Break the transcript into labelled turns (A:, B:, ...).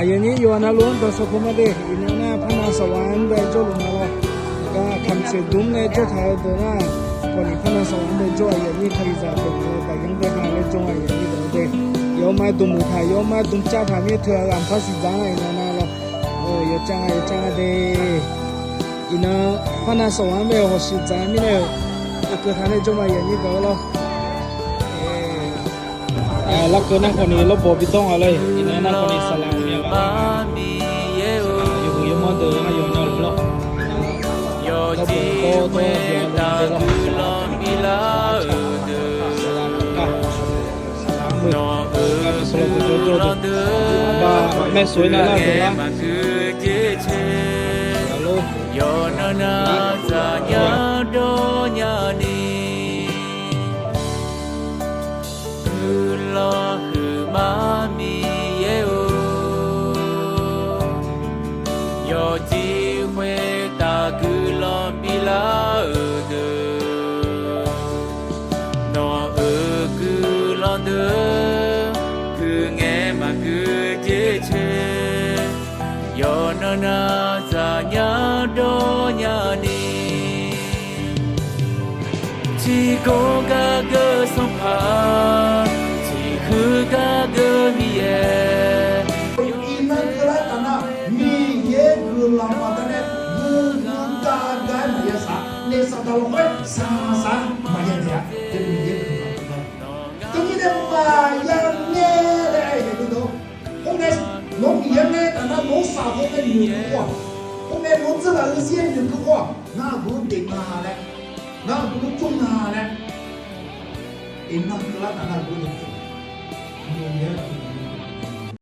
A: อย่างนี้อยู่นะล้วนตัวสุขุมดีอินน่าพนาสวรรค์ได้จบมาแล้วก็คำเสียดุ้มในเจ้าชายตัวน่ะคนนี้พนาสวรรค์ได้จบอย่างนี้ใครจะเป็นแต่ยังได้การได้จบอย่างนี้ตัวเด็กยอมมาดุมไทยยอมมาดุมจ้าทำให้เธอรำพัสจางอินน่าแล้วอย่าจ้าเดอินน่าพนาสวรรค์ไม่หัวสิจามิเนี่ยก็ทำให้จบอย่างนี้ตัวแล้วแล้วก็นั่งคนนี้ลบบบิต้องอะไรอินน่าคนนี้สลังเนี่ยอยู่มอเตอร์มาอยู่นอกล้อแล้วก็ตัวเดียวเราจะลองมิลาสลังกันสลังมือกันสลังตัวโจ้บ้าแม่สวยน่ารักเลยนะฮัลโหลยอนนาซาญาโดญานีมามีเยโอโยจีเวตากุลอมิลาเดโนกุลอนเดกุเงมากุเจเชโยนนาซาญาโดญานีจีโกกาเกสงพาคือการมีเย่
B: อินันกระตันมีเย่คือลำบากเนี่ยมือการมีสาเนสตาลงสามาเย่เนี่ยจะมีเย่คือลำบากตรงนี้เนี่ยมาอย่างเนี่ยเลยดูดูพวกเนี่ยน้องเย่เนี่ยแต่น้องสาวพวกเนี่ยอยู่กับว่าพวกเนี่ยน้องจะมาเสียอยู่กับว่าน่าบุญติมาเลยน่าบุญจุ่มมาเลยอินันกระตันบุญจุ่ม Yes.